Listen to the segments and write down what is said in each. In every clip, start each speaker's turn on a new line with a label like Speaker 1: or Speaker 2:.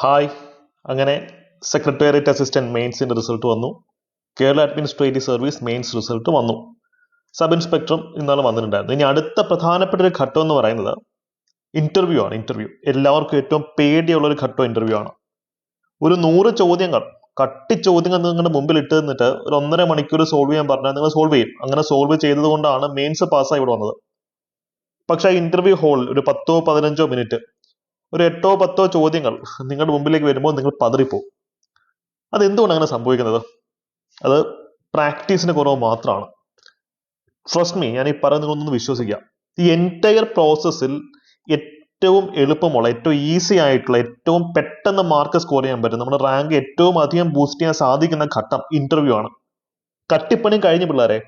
Speaker 1: Hi. അങ്ങനെ secretariat assistant മെയിൻസിന്റെ result വന്നു. Kerala administrative service mains result വന്നു. സബ് ഇൻസ്പെക്ടറും ഇന്നാണ് വന്നിട്ടുണ്ടായിരുന്നു. ഇനി അടുത്ത പ്രധാനപ്പെട്ട ഒരു ഘട്ടം എന്ന് പറയുന്നത് ഇന്റർവ്യൂ ആണ്. ഇന്റർവ്യൂ എല്ലാവർക്കും ഏറ്റവും പേടിയുള്ള ഒരു ഘട്ടം ഇന്റർവ്യൂ ആണ്. ഒരു 100 ചോദ്യങ്ങൾ, കട്ടി ചോദ്യങ്ങൾ നിങ്ങളുടെ മുമ്പിൽ ഇട്ട് തന്നിട്ട് ഒരു 1.5 മണിക്കൂർ സോൾവ് ചെയ്യാൻ പറഞ്ഞാൽ നിങ്ങൾ സോൾവ് ചെയ്യും. അങ്ങനെ സോൾവ് ചെയ്തത് കൊണ്ടാണ് മെയിൻസ് പാസ്സായി ഇവിടെ വന്നത്. പക്ഷേ ഇന്റർവ്യൂ ഹാളിൽ ഒരു 10-15 മിനിറ്റ് ഒരു 8-10 ചോദ്യങ്ങൾ നിങ്ങളുടെ മുമ്പിലേക്ക് വരുമ്പോൾ നിങ്ങൾ പതറിപ്പോവും. അത് എന്തുകൊണ്ട് അങ്ങനെ സംഭവിക്കുന്നത്? അത് പ്രാക്ടീസിന് കുറവ് മാത്രമാണ്. ട്രസ്റ്റ് മീ, ഞാൻ ഈ പറയുന്നത് നിങ്ങളൊന്ന് വിശ്വസിക്കുക. ഈ എൻറ്റയർ പ്രോസസ്സിൽ ഏറ്റവും എളുപ്പമുള്ള, ഏറ്റവും ഈസി ആയിട്ടുള്ള, ഏറ്റവും പെട്ടെന്ന് മാർക്ക് സ്കോർ ചെയ്യാൻ പറ്റും, നമ്മുടെ റാങ്ക് ഏറ്റവും അധികം ബൂസ്റ്റ് ചെയ്യാൻ സാധിക്കുന്ന ഘട്ടം ഇന്റർവ്യൂ ആണ്. കട്ടിപ്പണി കഴിഞ്ഞ പിള്ളേരെ,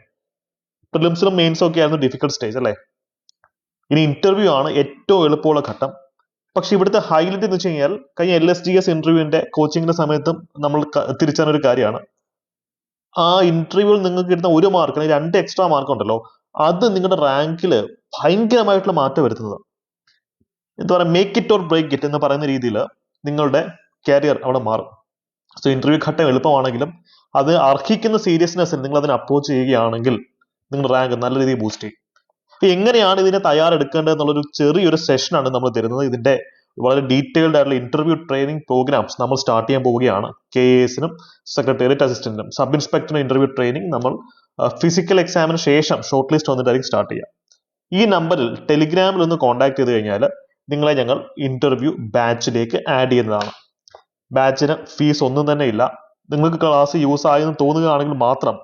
Speaker 1: പ്രിലിംസിലും മെയിൻസും ഒക്കെ ആയിരുന്നു ഡിഫിക്കൽട്ട് സ്റ്റേജ് അല്ലേ? ഇനി ഇന്റർവ്യൂ ആണ് ഏറ്റവും എളുപ്പമുള്ള ഘട്ടം. പക്ഷെ ഇവിടുത്തെ ഹൈലൈറ്റ് എന്ന് വെച്ച് കഴിഞ്ഞാൽ കഴിഞ്ഞ LSGS ഇന്റർവ്യൂവിന്റെ കോച്ചിങ്ങിന്റെ സമയത്തും നമ്മൾ തിരിച്ചറിഞ്ഞ ഒരു കാര്യമാണ്. ആ ഇന്റർവ്യൂവിൽ നിങ്ങൾക്ക് കിട്ടുന്ന 1 മാർക്ക്, 2 എക്സ്ട്രാ മാർക്ക് ഉണ്ടല്ലോ, അത് നിങ്ങളുടെ റാങ്കിൽ ഭയങ്കരമായിട്ടുള്ള മാറ്റം വരുത്തുന്നത്. എന്താ പറയുക, make it or break it എന്ന് പറയുന്ന രീതിയിൽ നിങ്ങളുടെ കരിയർ അവിടെ മാറും. സോ ഇന്റർവ്യൂ ഘട്ടം എളുപ്പമാണെങ്കിലും അത് അർഹിക്കുന്ന സീരിയസ്നെസ്സിൽ നിങ്ങൾ അതിനെ അപ്രോച്ച് ചെയ്യുകയാണെങ്കിൽ നിങ്ങളുടെ റാങ്ക് നല്ല രീതിയിൽ ബൂസ്റ്റ് ചെയ്യും. എങ്ങനെയാണ് ഇതിനെ തയ്യാറെടുക്കേണ്ടത് എന്നുള്ളൊരു ചെറിയൊരു സെഷനാണ് നമ്മൾ തരുന്നത്. ഇതിന്റെ വളരെ ഡീറ്റെയിൽഡ് ആയിട്ടുള്ള ഇന്റർവ്യൂ ട്രെയിനിങ് പ്രോഗ്രാംസ് നമ്മൾ സ്റ്റാർട്ട് ചെയ്യാൻ പോവുകയാണ്. KASനും സെക്രട്ടേറിയറ്റ് അസിസ്റ്റന്റിനും സബ് ഇൻസ്പെക്ടറിനും ഇന്റർവ്യൂ ട്രെയിനിങ് നമ്മൾ ഫിസിക്കൽ എക്സാമിന് ശേഷം ഷോർട്ട് ലിസ്റ്റ് വന്നിട്ടായിരിക്കും സ്റ്റാർട്ട് ചെയ്യുക. ഈ നമ്പറിൽ ടെലിഗ്രാമിൽ ഒന്ന് കോൺടാക്ട് ചെയ്ത് കഴിഞ്ഞാൽ നിങ്ങളെ ഞങ്ങൾ ഇന്റർവ്യൂ ബാച്ചിലേക്ക് ആഡ് ചെയ്യുന്നതാണ്. ബാച്ചിന് ഫീസ് ഒന്നും തന്നെ ഇല്ല. നിങ്ങൾക്ക് ക്ലാസ് യൂസ് ആയെന്ന് തോന്നുകയാണെങ്കിൽ മാത്രം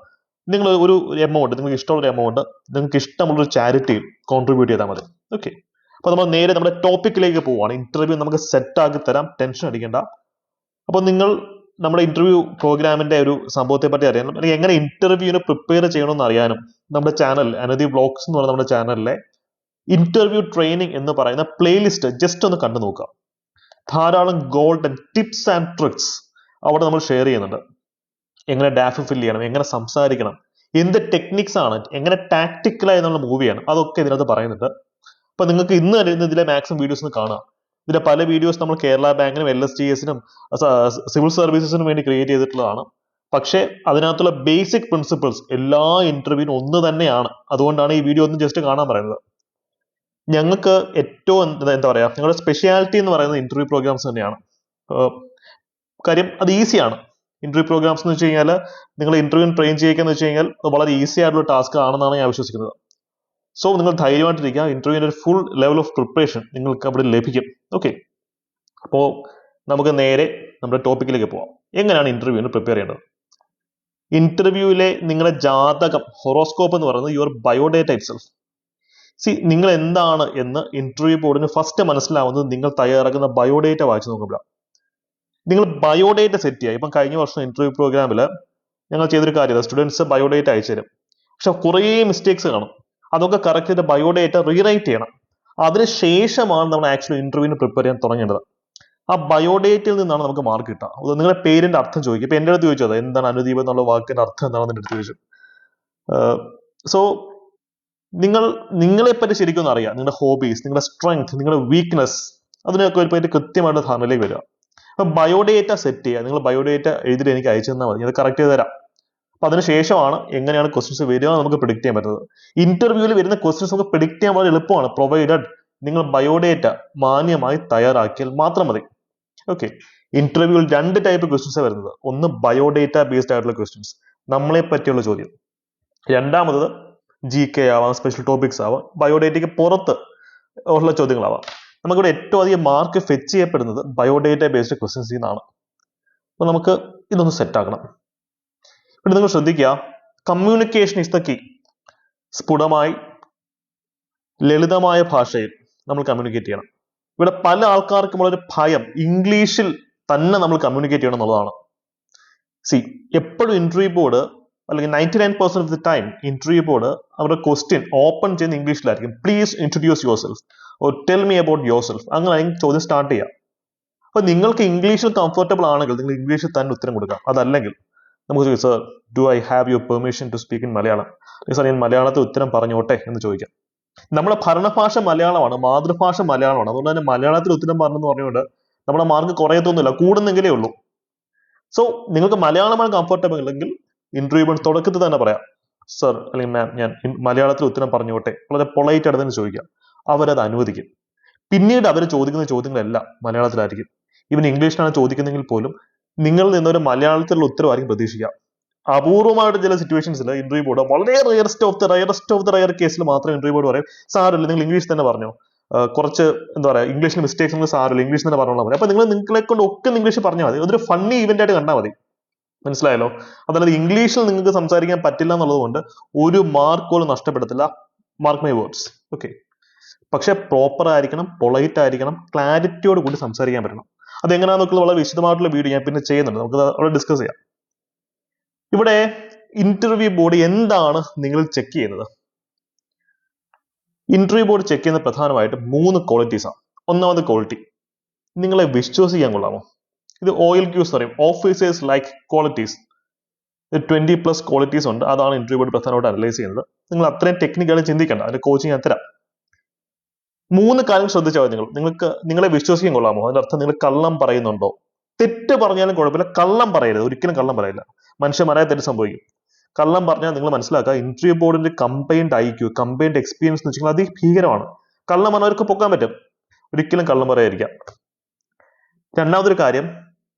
Speaker 1: നിങ്ങൾ ഒരു എമൗണ്ട്, നിങ്ങൾക്ക് ഇഷ്ടമുള്ള എമൗണ്ട് നിങ്ങൾക്ക് ഇഷ്ടമുള്ളൊരു ചാരിറ്റിയിൽ കോൺട്രിബ്യൂട്ട് ചെയ്താൽ മതി. ഓക്കെ, അപ്പൊ നമ്മൾ നേരെ നമ്മുടെ ടോപ്പിക്കിലേക്ക് പോവുകയാണ്. ഇന്റർവ്യൂ നമുക്ക് സെറ്റ് ആക്കി തരാം, ടെൻഷൻ അടിക്കേണ്ട. അപ്പൊ നിങ്ങൾ നമ്മുടെ ഇന്റർവ്യൂ പ്രോഗ്രാമിന്റെ ഒരു സംഭവത്തെ പറ്റി അറിയാനും അല്ലെങ്കിൽ എങ്ങനെ ഇന്റർവ്യൂവിന് പ്രിപ്പയർ ചെയ്യണമെന്ന് അറിയാനും നമ്മുടെ ചാനൽ അനധി വ്ളോഗ്സ് എന്ന് പറയുന്ന നമ്മുടെ ചാനലിലെ ഇന്റർവ്യൂ ട്രെയിനിങ് എന്ന് പറയുന്ന പ്ലേലിസ്റ്റ് ജസ്റ്റ് ഒന്ന് കണ്ടു നോക്കുക. ധാരാളം ഗോൾഡൻ ടിപ്സ് ആൻഡ് ട്രിക്സ് അവിടെ നമ്മൾ ഷെയർ ചെയ്യുന്നുണ്ട്. എങ്ങനെ ഡാഫ് ഫിൽ ചെയ്യണം, എങ്ങനെ സംസാരിക്കണം, എന്ത് ടെക്നിക്സ് ആണ്, എങ്ങനെ ടാക്ടിക്കലായി നമ്മൾ മൂവ് ചെയ്യണം, അതൊക്കെ ഇതിനകത്ത് പറയുന്നുണ്ട്. അപ്പൊ നിങ്ങൾക്ക് ഇന്ന് തന്നെ ഇതിലെ മാക്സിമം വീഡിയോസ് ഒന്ന് കാണാം. ഇതിലെ പല വീഡിയോസ് നമ്മൾ കേരള ബാങ്കിനും LSGSനും സിവിൽ സർവീസസിനും വേണ്ടി ക്രിയേറ്റ് ചെയ്തിട്ടുള്ളതാണ്. പക്ഷേ അതിനകത്തുള്ള ബേസിക് പ്രിൻസിപ്പിൾസ് എല്ലാ ഇന്റർവ്യൂവിനും ഒന്ന് തന്നെയാണ്. അതുകൊണ്ടാണ് ഈ വീഡിയോ ഒന്ന് ജസ്റ്റ് കാണാൻ പറയുന്നത്. ഞങ്ങൾക്ക് ഏറ്റവും എന്താ പറയാ, ഞങ്ങളുടെ സ്പെഷ്യാലിറ്റി എന്ന് പറയുന്നത് ഇന്റർവ്യൂ പ്രോഗ്രാംസ് തന്നെയാണ്. കാര്യം അത് ഈസിയാണ്. ഇന്റർവ്യൂ പ്രോഗ്രാംസ് എന്ന് വെച്ച് കഴിഞ്ഞാൽ നിങ്ങൾ ഇന്റർവ്യൂ ട്രെയിൻ ചെയ്യിക്കാന്ന് വെച്ച് കഴിഞ്ഞാൽ വളരെ ഈസി ആയിട്ടുള്ള ടാസ്ക് ആണെന്നാണ് ഞാൻ വിശ്വസിക്കുന്നത്. സോ നിങ്ങൾ ധൈര്യമായിട്ടിരിക്കുക. ഇന്റർവ്യൂവിന്റെ ഒരു ഫുൾ ലെവൽ ഓഫ് പ്രിപ്പറേഷൻ നിങ്ങൾക്ക് അവിടെ ലഭിക്കും. ഓക്കെ, അപ്പോൾ നമുക്ക് നേരെ നമ്മുടെ ടോപ്പിക്കിലേക്ക് പോവാം. എങ്ങനെയാണ് ഇന്റർവ്യൂവിന് പ്രിപ്പയർ ചെയ്യേണ്ടത്? ഇന്റർവ്യൂവിലെ നിങ്ങളുടെ ജാതകം, ഹൊറോസ്കോപ്പ് എന്ന് പറയുന്നത് യുവർ ബയോഡേറ്റ ഇറ്റ്സെൽഫ്. നിങ്ങൾ എന്താണ് എന്ന് ഇന്റർവ്യൂ ബോർഡിന് ഫസ്റ്റ് മനസ്സിലാവുന്നത് നിങ്ങൾ തയ്യാറാക്കുന്ന ബയോഡേറ്റ വായിച്ചു നോക്കുമ്പോഴാണ്. നിങ്ങൾ ബയോഡേറ്റ സെറ്റ് ചെയ്യുക. ഇപ്പം കഴിഞ്ഞ വർഷം ഇന്റർവ്യൂ പ്രോഗ്രാമിൽ ഞങ്ങൾ ചെയ്തൊരു കാര്യം, സ്റ്റുഡൻസ് ബയോഡേറ്റ അയച്ചു തരും. പക്ഷെ കുറേ മിസ്റ്റേക്സ് കാണും. അതൊക്കെ കറക്റ്റ് ചെയ്ത് ബയോഡേറ്റ റീറൈറ്റ് ചെയ്യണം. അതിനുശേഷമാണ് നമ്മൾ ആക്ച്വലി ഇന്റർവ്യൂവിന് പ്രിപ്പയർ ചെയ്യാൻ തുടങ്ങേണ്ടത്. ആ ബയോഡേറ്റയിൽ നിന്നാണ് നമുക്ക് മാർക്ക് കിട്ടുക. നിങ്ങളുടെ പേരിന്റെ അർത്ഥം ചോദിക്കും. ഇപ്പൊ എൻ്റെ അടുത്ത് ചോദിച്ചത് എന്താണ് അനുദീപ് എന്നുള്ള വാക്കിന്റെ അർത്ഥം എന്താണെന്ന് എൻ്റെ അടുത്ത് ചോദിച്ചു. സോ നിങ്ങളെപ്പറ്റി ശരിക്കും ഒന്ന് അറിയാം. നിങ്ങളുടെ ഹോബീസ്, നിങ്ങളുടെ സ്ട്രെങ്ത്, നിങ്ങളുടെ വീക്ക്നെസ്, അതിനൊക്കെ ഒരു കൃത്യമായിട്ട് ധാരണയിലേക്ക് വരിക. അപ്പൊ ബയോഡേറ്റ സെറ്റ് ചെയ്യുക. നിങ്ങൾ ബയോഡേറ്റ എഴുതിയിട്ട് എനിക്ക് അയച്ചു തന്നാൽ മതി, അത് കറക്റ്റ് ചെയ്ത് തരാം. അപ്പൊ അതിനുശേഷമാണ് എങ്ങനെയാണ് ക്വസ്റ്റ്യൻസ് വരിക നമുക്ക് പ്രിഡിക്ട് ചെയ്യാൻ പറ്റുന്നത്. ഇന്റർവ്യൂവിൽ വരുന്ന ക്വസ്റ്റ്യൻസ് നമുക്ക് പ്രിഡിക്ട് ചെയ്യാൻ വളരെ എളുപ്പമാണ്, പ്രൊവൈഡഡ് നിങ്ങൾ ബയോഡേറ്റ മാന്യമായി തയ്യാറാക്കിയാൽ മാത്രം മതി. ഓക്കെ, ഇന്റർവ്യൂവിൽ 2 ടൈപ്പ് ക്വസ്റ്റ്യൻസ് വരുന്നത്. ഒന്ന് ബയോഡേറ്റ ബേസ്ഡ് ആയിട്ടുള്ള ക്വസ്റ്റ്യൻസ്, നമ്മളെ പറ്റിയുള്ള ചോദ്യം. രണ്ടാമത് GK ആവാം, സ്പെഷ്യൽ ടോപ്പിക്സ് ആവാം, ബയോഡേറ്റയ്ക്ക് പുറത്ത് ഉള്ള ചോദ്യങ്ങളാവാം. നമുക്കിവിടെ ഏറ്റവും അധികം മാർക്ക് ഫെച്ച് ചെയ്യപ്പെടുന്നത് ബയോഡേറ്റ ബേസ്ഡ് ക്വസ്റ്റ്യൻസിൽ നിന്നാണ്. അപ്പൊ നമുക്ക് ഇതൊന്ന് സെറ്റ് ആക്കണം. ഇവിടെ നിങ്ങൾ ശ്രദ്ധിക്കുക, കമ്മ്യൂണിക്കേഷൻ ഇസ് ദ കീ. സ്ഫുടമായി ലളിതമായ ഭാഷയിൽ നമ്മൾ കമ്മ്യൂണിക്കേറ്റ് ചെയ്യണം. ഇവിടെ പല ആൾക്കാർക്കും ഉള്ളൊരു ഭയം ഇംഗ്ലീഷിൽ തന്നെ നമ്മൾ കമ്മ്യൂണിക്കേറ്റ് ചെയ്യണം എന്നുള്ളതാണ്. എപ്പോഴും ഇന്റർവ്യൂ ബോർഡ് അല്ലെങ്കിൽ 99% of the time interview board അവരുടെ ക്വസ്റ്റ്യൻ ഓപ്പൺ ചെയ്യുന്ന ഇംഗ്ലീഷിലായിരിക്കും. Please introduce yourself or tell me about yourself, അങ്ങനെ ചോദ്യം സ്റ്റാർട്ട് ചെയ്യാം. അപ്പൊ നിങ്ങൾക്ക് ഇംഗ്ലീഷിൽ കംഫർട്ടബിൾ ആണെങ്കിൽ നിങ്ങൾ ഇംഗ്ലീഷിൽ തന്നെ ഉത്തരം കൊടുക്കാം. അതല്ലെങ്കിൽ നമുക്ക് ചോദിക്കാം, sir do I have your permission to speak in Malayalam? Sir ഞാൻ മലയാളത്തിൽ ഉത്തരം പറഞ്ഞോട്ടെ എന്ന് ചോദിക്കാം. നമ്മുടെ ഭരണഭാഷ മലയാളമാണ്, മാതൃഭാഷ മലയാളമാണ്. അതുകൊണ്ട് തന്നെ മലയാളത്തിൽ ഉത്തരം പറഞ്ഞെന്ന് പറഞ്ഞുകൊണ്ട് നമ്മുടെ മാർക്ക് കുറയത്തൊന്നുമില്ല, കൂടുന്നെങ്കിലേ ഉള്ളൂ. സോ നിങ്ങൾക്ക് മലയാളമാണ് കംഫർട്ടബിൾ എങ്കിൽ ഇന്റർവ്യൂ തുടക്കത്തിൽ തന്നെ പറയാം, സർ അല്ലെങ്കിൽ മാം ഞാൻ മലയാളത്തിൽ ഉത്തരം പറഞ്ഞോട്ടെ, വളരെ പൊളൈറ്റ് ആയിട്ട് തന്നെ ചോദിക്കാം. അവരത് അനുവദിക്കും. പിന്നീട് അവർ ചോദിക്കുന്ന ചോദ്യങ്ങളെല്ലാം മലയാളത്തിലായിരിക്കും. ഇവൻ ഇംഗ്ലീഷിലാണ് ചോദിക്കുന്നെങ്കിൽ പോലും നിങ്ങളിൽ നിന്നൊരു മലയാളത്തിലുള്ള ഉത്തരവായിരിക്കും പ്രതീക്ഷിക്കുക. അപൂർവമായിട്ട് ചില സിറ്റുവേഷൻസിൽ ഇന്റർവ്യൂ ബോർഡ് വളരെ റയറസ്റ്റ് ഓഫ് ദ റയർ കേസിൽ മാത്രം ഇന്റർവ്യൂ ബോർഡ് പറയും, സാറില്ല നിങ്ങൾ ഇംഗ്ലീഷ് തന്നെ പറഞ്ഞോ, കുറച്ച് എന്താ പറയുക ഇംഗ്ലീഷിൽ മിസ്റ്റേക്സ് നിങ്ങൾ സാറില്ല ഇംഗ്ലീഷ് തന്നെ പറഞ്ഞോളാം പറയും. അപ്പൊ നിങ്ങളെ കൊണ്ട് ഒക്കെ ഇംഗ്ലീഷ് പറഞ്ഞാൽ മതി, അതൊരു ഫണ്ണി ഇവന്റ് ആയിട്ട് കണ്ടാൽ മതി. മനസ്സിലായല്ലോ? അതല്ലാതെ ഇംഗ്ലീഷിൽ നിങ്ങൾക്ക് സംസാരിക്കാൻ പറ്റില്ല എന്നുള്ളത് കൊണ്ട് ഒരു മാർക്ക് പോലും നഷ്ടപ്പെടുത്തില്ല. Mark my words. ഓക്കെ. പക്ഷെ പ്രോപ്പർ ആയിരിക്കണം, പൊളൈറ്റ് ആയിരിക്കണം, ക്ലാരിറ്റിയോട് കൂടി സംസാരിക്കാൻ പറ്റണം. അതെങ്ങനെയാണെന്നൊക്കെ വളരെ വിശദമായിട്ടുള്ള വീഡിയോ ഞാൻ പിന്നെ ചെയ്യുന്നുണ്ട്, നമുക്ക് അവിടെ ഡിസ്കസ് ചെയ്യാം. ഇവിടെ ഇന്റർവ്യൂ ബോർഡ് എന്താണ് നിങ്ങൾ ചെക്ക് ചെയ്യുന്നത്? ഇന്റർവ്യൂ ബോർഡ് ചെക്ക് ചെയ്യുന്ന പ്രധാനമായിട്ടും 3 ക്വാളിറ്റീസ് ആണ്. ഒന്നാമത് ക്വാളിറ്റി, നിങ്ങളെ വിശ്വസിക്കാൻ കൊള്ളാമോ? ഇത് OLQs പറയും, ഓഫീസേഴ്സ് ലൈക്ക് ക്വാളിറ്റീസ്. 20+ ക്വാളിറ്റീസ് ഉണ്ട്, അതാണ് ഇന്റർവ്യൂ ബോർഡ് പ്രധാനമായിട്ട് അനലൈസ് ചെയ്യുന്നത്. നിങ്ങൾ അത്രയും ടെക്നിക്കലി ചിന്തിക്കേണ്ട, അതിന്റെ കോച്ചിങ് ഞാൻ തരാം. 3 കാര്യം ശ്രദ്ധിച്ചാൽ മതി. നിങ്ങളെ വിശ്വസിക്കാൻ കൊള്ളാമോ? അതിന്റെ അർത്ഥം നിങ്ങൾ കള്ളം പറയുന്നുണ്ടോ? തെറ്റ് പറഞ്ഞാലും കുഴപ്പമില്ല, കള്ളം പറയരുത്, ഒരിക്കലും കള്ളം പറയില്ല. മനുഷ്യന്മാരായ തെറ്റ് സംഭവിക്കും. കള്ളം പറഞ്ഞാൽ നിങ്ങൾ മനസ്സിലാക്കുക, ഇന്റർവ്യൂ ബോർഡിന്റെ കമ്പൈൻഡ് IQ, കമ്പൈൻഡ് എക്സ്പീരിയൻസ് എന്ന് വെച്ചാൽ അതിഭീകരമാണ്. കള്ളം പറഞ്ഞവർക്ക് പൊക്കാൻ പറ്റും, ഒരിക്കലും കള്ളം പറയാതിരിക്കാം. രണ്ടാമതൊരു കാര്യം,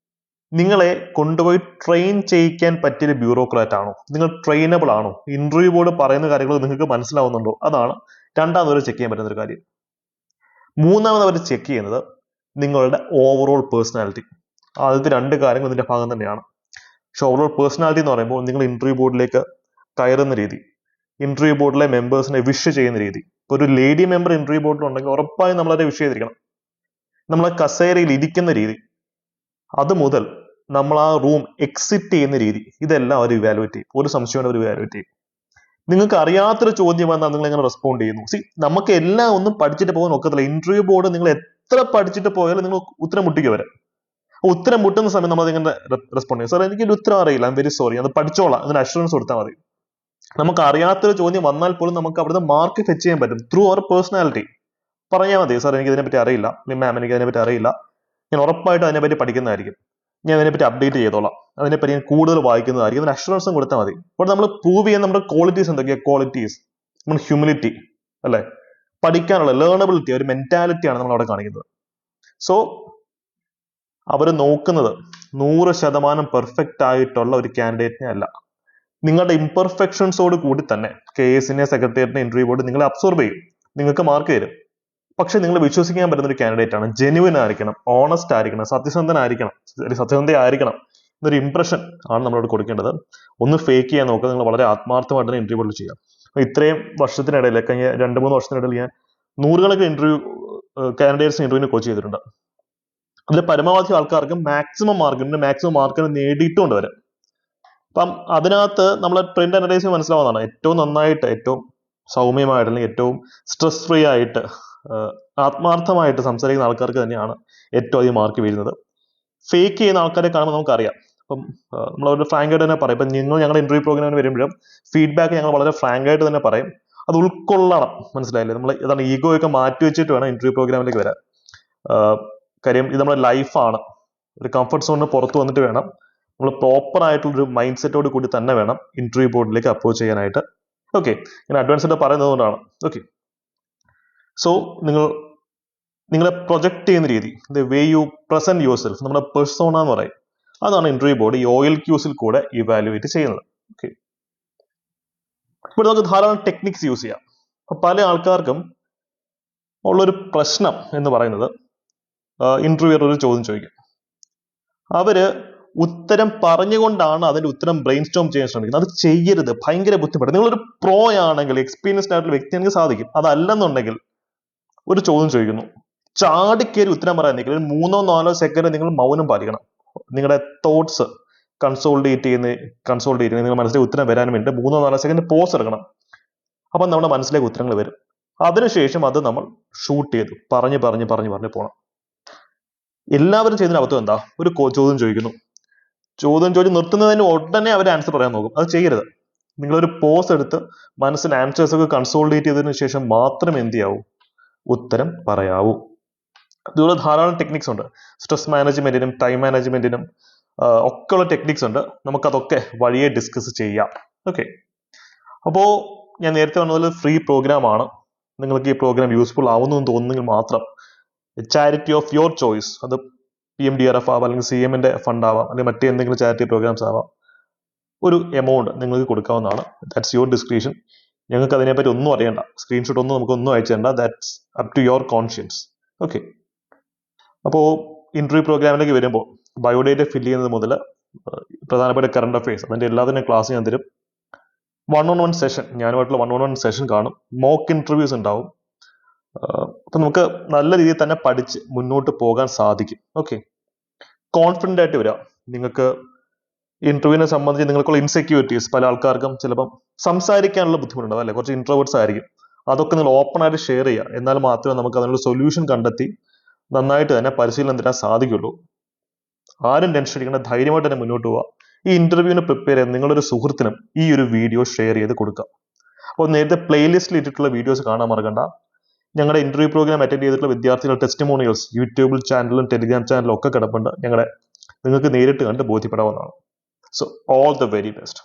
Speaker 1: നിങ്ങളെ കൊണ്ടുപോയി ട്രെയിൻ ചെയ്യിക്കാൻ പറ്റിയ ബ്യൂറോക്രാറ്റ് ആണോ? നിങ്ങൾ ട്രെയിനബിൾ ആണോ? ഇന്റർവ്യൂ ബോർഡ് പറയുന്ന കാര്യങ്ങൾ നിങ്ങൾക്ക് മനസ്സിലാവുന്നുണ്ടോ? അതാണ് രണ്ടാമതൊരു ചെക്ക് ചെയ്യാൻ പറ്റുന്ന ഒരു കാര്യം. മൂന്നാമത് അവർ ചെക്ക് ചെയ്യുന്നത് നിങ്ങളുടെ ഓവറോൾ പേഴ്സണാലിറ്റി. ആദ്യത്തെ 2 കാര്യങ്ങൾ ഇതിന്റെ ഭാഗം തന്നെയാണ്. പക്ഷെ ഓവറോൾ പേഴ്സണാലിറ്റി എന്ന് പറയുമ്പോൾ നിങ്ങൾ ഇന്റർവ്യൂ ബോർഡിലേക്ക് കയറുന്ന രീതി, ഇന്റർവ്യൂ ബോർഡിലെ മെമ്പേഴ്സിനെ വിഷ് ചെയ്യുന്ന രീതി. ഒരു ലേഡി മെമ്പർ ഇന്റർവ്യൂ ബോർഡിൽ ഉണ്ടെങ്കിൽ ഉറപ്പായും നമ്മളെ വിഷ് ചെയ്തിരിക്കണം. നമ്മളെ കസേരയിൽ ഇരിക്കുന്ന രീതി, അത് മുതൽ നമ്മൾ ആ റൂം എക്സിറ്റ് ചെയ്യുന്ന രീതി, ഇതെല്ലാം അവർ ഇവാലുവേറ്റ് ചെയ്യും. ഒരു സംശയവും അവർ ഇവാലുവേറ്റ് ചെയ്യും. നിങ്ങൾക്ക് അറിയാത്തൊരു ചോദ്യം വന്നാൽ നിങ്ങൾ എങ്ങനെ റെസ്പോണ്ട് ചെയ്യുന്നു? നമുക്ക് എല്ലാം ഒന്നും പഠിച്ചിട്ട് പോകാൻ ഒക്കത്തില്ല. ഇന്റർവ്യൂ ബോർഡ് നിങ്ങൾ എത്ര പഠിച്ചിട്ട് പോയാലും നിങ്ങൾ ഉത്തരം മുട്ടിക്കുക വരെ. ഉത്തരം മുട്ടുന്ന സമയം നമ്മൾ അതിങ്ങനെ റെസ്പോണ്ട് ചെയ്യും, സാർ എനിക്കൊരു ഉത്തരം അറിയില്ല, ഐ എം വെരി സോറി, അത് പഠിച്ചോളാം, അതിന് അഷുറൻസ് കൊടുത്താൽ മതി. നമുക്ക് അറിയാത്തൊരു ചോദ്യം വന്നാൽ പോലും നമുക്ക് അവിടുന്ന് മാർക്ക് ഫെച്ച് ചെയ്യാൻ പറ്റും ത്രൂ അവർ പേഴ്സണാലിറ്റി. പറഞ്ഞാൽ മതി, സാർ എനിക്ക് ഇതിനെപ്പറ്റി അറിയില്ല, മാം എനിക്ക് അതിനെപ്പറ്റി അറിയില്ല, ഞാൻ ഉറപ്പായിട്ട് അതിനെപ്പറ്റി പഠിക്കുന്നതായിരിക്കും, ഞാൻ അതിനെപ്പറ്റി അപ്ഡേറ്റ് ചെയ്തോളാം, അതിനെപ്പറ്റി ഞാൻ കൂടുതൽ വായിക്കുന്നതായിരിക്കും, അതിന് അഷുറൻസും കൊടുത്താൽ മതി. അപ്പോൾ നമ്മൾ പ്രൂവ് ചെയ്യാൻ നമ്മുടെ ക്വാളിറ്റീസ് എന്തൊക്കെയാണ്? ക്വാളിറ്റീസ്, നമ്മൾ ഹ്യൂമിലിറ്റി അല്ലെ, പഠിക്കാനുള്ള ലേണബിലിറ്റി, ഒരു മെന്റാലിറ്റിയാണ് നമ്മൾ അവിടെ കാണിക്കുന്നത്. സോ അവർ നോക്കുന്നത് 100% പെർഫെക്റ്റ് ആയിട്ടുള്ള ഒരു കാൻഡിഡേറ്റിനെ അല്ല, നിങ്ങളുടെ ഇംപെർഫെക്ഷൻസോട് കൂടി തന്നെ KSനെ സെക്രട്ടേറിയറ്റിനെ ഇന്റർവ്യൂ ബോർഡ് നിങ്ങളെ അബ്സോർബ് ചെയ്യും, നിങ്ങൾക്ക് മാർക്ക് തരും. പക്ഷെ നിങ്ങൾ വിശ്വസിക്കാൻ പറ്റുന്ന ഒരു കാൻഡിഡേറ്റ് ആണ്, ജെന്യുവൻ ആയിരിക്കണം, ഓണസ്റ്റ് ആയിരിക്കണം, സത്യസന്ധനായിരിക്കണം, സത്യസന്ധയായിരിക്കണം എന്നൊരു ഇംപ്രഷൻ ആണ് നമ്മളോട് കൊടുക്കേണ്ടത്. ഒന്ന് ഫേക്ക് ചെയ്യാൻ നോക്കുക, നിങ്ങൾ വളരെ ആത്മാർത്ഥമായിട്ട് തന്നെ ഇന്റർവ്യൂ ബോർഡിൽ ചെയ്യാം. ഇത്രയും വർഷത്തിനിടയിൽ, കഴിഞ്ഞ 2-3 വർഷത്തിനിടയിൽ ഞാൻ നൂറുകണക്കിന് കാൻഡിഡേറ്റ്സ് ഇന്റർവ്യൂവിന് കോച്ച് ചെയ്തിട്ടുണ്ട്. അതിൽ പരമാവധി ആൾക്കാർക്ക് മാക്സിമം മാർക്കിന് നേടിയിട്ടുണ്ട് വരെ. അപ്പം അതിനകത്ത് നമ്മൾ ട്രെൻഡ് അനലൈസ് മനസ്സിലാവുന്നതാണ്, ഏറ്റവും നന്നായിട്ട്, ഏറ്റവും സൗമ്യമായിട്ട്, അല്ലെങ്കിൽ ഏറ്റവും സ്ട്രെസ് ഫ്രീ ആയിട്ട്, ആത്മാർത്ഥമായിട്ട് സംസാരിക്കുന്ന ആൾക്കാർക്ക് തന്നെയാണ് ഏറ്റവും അധികം മാർക്ക് വീഴുന്നത്. ഫേക്ക് ചെയ്യുന്ന ആൾക്കാരെ കാണുമ്പോൾ നമുക്കറിയാം. അപ്പം നമ്മൾ അവരുടെ ഫ്രാങ്ക് ആയിട്ട് തന്നെ പറയും. ഇപ്പം ഞങ്ങളുടെ ഇന്റർവ്യൂ പ്രോഗ്രാമിന് വരുമ്പോഴും ഫീഡ്ബാക്ക് ഞങ്ങൾ വളരെ ഫ്രാങ്ക് ആയിട്ട് തന്നെ പറയും, അത് ഉൾക്കൊള്ളണം. മനസ്സിലായില്ലേ? നമ്മൾ ഇതാണ് ഈഗോ ഒക്കെ മാറ്റി വെച്ചിട്ട് വേണം ഇന്റർവ്യൂ പ്രോഗ്രാമിലേക്ക് വരാൻ. കാര്യം ഇത് നമ്മുടെ ലൈഫാണ്, ഒരു കംഫർട്ട് സോണിന് പുറത്ത് വന്നിട്ട് വേണം, നമ്മൾ പ്രോപ്പർ ആയിട്ടുള്ളൊരു മൈൻഡ് സെറ്റോട് കൂടി തന്നെ വേണം ഇന്റർവ്യൂ ബോർഡിലേക്ക് അപ്രോച്ച് ചെയ്യാനായിട്ട്. ഓക്കെ, ഞാൻ അഡ്വാൻസ് ആയിട്ട് പറയുന്നത് കൊണ്ടാണ്. ഓക്കെ, സോ നിങ്ങളെ പ്രൊജക്ട് ചെയ്യുന്ന രീതി, the way U present your self, നമ്മുടെ പെർസോണ എന്ന് പറയും, അതാണ് ഇന്റർവ്യൂ ബോർഡ് ഈ OLQs കൂടെ ഇവാലുവേറ്റ് ചെയ്യുന്നത്. ഓക്കെ, ഇപ്പോൾ നമുക്ക് ധാരാളം ടെക്നിക്സ് യൂസ് ചെയ്യാം. അപ്പൊ പല ആൾക്കാർക്കും ഉള്ളൊരു പ്രശ്നം എന്ന് പറയുന്നത്, ഇന്റർവ്യൂർ ഒരു ചോദ്യം ചോദിക്കും, അവര് ഉത്തരം പറഞ്ഞുകൊണ്ടാണ് അതിന്റെ ഉത്തരം ബ്രെയിൻ സ്റ്റോം ചെയ്യാൻ ശ്രമിക്കുന്നത്. അത് ചെയ്യരുത്, ഭയങ്കര ബുദ്ധിമുട്ട്. നിങ്ങളൊരു പ്രോ ആണെങ്കിൽ, എക്സ്പീരിയൻസ്ഡ് ആയിട്ടുള്ള വ്യക്തിയാണെങ്കിൽ സാധിക്കും. അതല്ലെന്നുണ്ടെങ്കിൽ ഒരു ചോദ്യം ചോദിക്കുന്നു, ചാടിക്കേറി ഉത്തരം പറയാൻ നിൽക്കില്ല. 3-4 സെക്കൻഡ് നിങ്ങൾ മൗനം പാലിക്കണം. നിങ്ങളുടെ തോട്ട്സ് കൺസോൾഡേറ്റ് ചെയ്യുന്ന നിങ്ങൾ മനസ്സിലേക്ക് ഉത്തരം വരാൻ വേണ്ടി 3-4 സെക്കൻഡ് പോസ് എടുക്കണം. അപ്പം നമ്മുടെ മനസ്സിലേക്ക് ഉത്തരങ്ങൾ വരും. അതിനുശേഷം അത് നമ്മൾ ഷൂട്ട് ചെയ്ത് പറഞ്ഞ് പോകണം. എല്ലാവരും ചെയ്യുന്ന അബദ്ധം എന്താ? ഒരു ചോദ്യം ചോദിച്ച് നിർത്തുന്നതിന് ഉടനെ അവർ ആൻസർ പറയാൻ നോക്കും. അത് ചെയ്യരുത്. നിങ്ങളൊരു പോസ് എടുത്ത് മനസ്സിൽ ആൻസേഴ്സ് ഒക്കെ കൺസോൾഡേറ്റ് ചെയ്തതിനു ശേഷം മാത്രം എന്ത് ചെയ്യാവൂ? ഉത്തരം പറയാവൂ. ഇതുപോലെ ധാരാളം ടെക്നിക്സ് ഉണ്ട്. സ്ട്രെസ് മാനേജ്മെന്റിനും ടൈം മാനേജ്മെന്റിനും ഒക്കെയുള്ള ടെക്നിക്സ് ഉണ്ട്. നമുക്കതൊക്കെ വഴിയെ ഡിസ്കസ് ചെയ്യാം. ഓക്കെ, അപ്പോൾ ഞാൻ നേരത്തെ പറഞ്ഞതുപോലെ ഫ്രീ പ്രോഗ്രാം ആണ്. നിങ്ങൾക്ക് ഈ പ്രോഗ്രാം യൂസ്ഫുൾ ആവുന്നു എന്ന് തോന്നുന്നെങ്കിൽ മാത്രം ചാരിറ്റി ഓഫ് യുവർ ചോയ്സ്, അത് PMDRF ആവാം, അല്ലെങ്കിൽ CMന്റെ ഫണ്ട് ആവാം, അല്ലെങ്കിൽ മറ്റേ എന്തെങ്കിലും ചാരിറ്റി പ്രോഗ്രാംസ് ആവാം, ഒരു എമൗണ്ട് നിങ്ങൾക്ക് കൊടുക്കാവുന്നതാണ്. That's your description. ഞങ്ങൾക്ക് അതിനെപ്പറ്റി ഒന്നും അറിയണ്ട, സ്ക്രീൻഷോട്ട് ഒന്നും നമുക്കൊന്നും അയച്ചു തരണ്ട. That's up to your conscience. Okay, അപ്പോൾ ഇന്റർവ്യൂ പ്രോഗ്രാമിലേക്ക് വരുമ്പോൾ ബയോഡേറ്റ ഫില്ല് ചെയ്യുന്നത് മുതൽ പ്രധാനപ്പെട്ട കറണ്ട് അഫയേഴ്സ് അതിൻ്റെ എല്ലാത്തിനും ക്ലാസ് ഞാൻ തരും. 1-on-1 സെഷൻ, ഞാനുമായിട്ടുള്ള 1-on-1 സെഷൻ കാണും. മോക്ക് ഇന്റർവ്യൂസ് ഉണ്ടാവും. അപ്പം നമുക്ക് നല്ല രീതിയിൽ തന്നെ പഠിച്ച് മുന്നോട്ട് പോകാൻ സാധിക്കും. ഓക്കെ, കോൺഫിഡൻ്റ് ആയിട്ട് വരിക. നിങ്ങൾക്ക് ഇന്റർവ്യൂവിനെ സംബന്ധിച്ച് നിങ്ങൾക്കുള്ള ഇൻസെക്യൂരിറ്റീസ്, പല ആൾക്കാർക്കും ചിലപ്പം സംസാരിക്കാനുള്ള ബുദ്ധിമുട്ടുണ്ടാവും അല്ലെ, കുറച്ച് ഇൻട്രോവേർട്സ് ആയിരിക്കും. അതൊക്കെ നിങ്ങൾ ഓപ്പൺ ആയിട്ട് ഷെയർ ചെയ്യുക. എന്നാൽ മാത്രമേ നമുക്ക് അതിനുള്ള സൊല്യൂഷൻ കണ്ടെത്തി നന്നായിട്ട് തന്നെ പരിശീലനം തരാൻ സാധിക്കുള്ളൂ. ആരും ടെൻഷൻ അടിക്കേണ്ട, ധൈര്യമായിട്ട് തന്നെ മുന്നോട്ട് പോവുക. ഈ ഇന്റർവ്യൂവിന് പ്രിപ്പയർ ചെയ്യാൻ നിങ്ങളൊരു സുഹൃത്തിനും ഈ ഒരു വീഡിയോ ഷെയർ ചെയ്ത് കൊടുക്കുക. അപ്പോൾ നേരത്തെ പ്ലേലിസ്റ്റിൽ ഇട്ടിട്ടുള്ള വീഡിയോസ് കാണാൻ മറക്കണ്ട. ഞങ്ങളുടെ ഇന്റർവ്യൂ പ്രോഗ്രാം അറ്റൻഡ് ചെയ്തിട്ടുള്ള വിദ്യാർത്ഥികളുടെ ടെസ്റ്റിമോണിയൽസ് യൂട്യൂബിൽ ചാനലിലും ടെലിഗ്രാം ചാനലിലും ഒക്കെ കിടപ്പുണ്ട്. നിങ്ങൾക്ക് നേരിട്ട് കണ്ട് ബോധ്യപ്പെടാവുന്നതാണ്. So all the very best.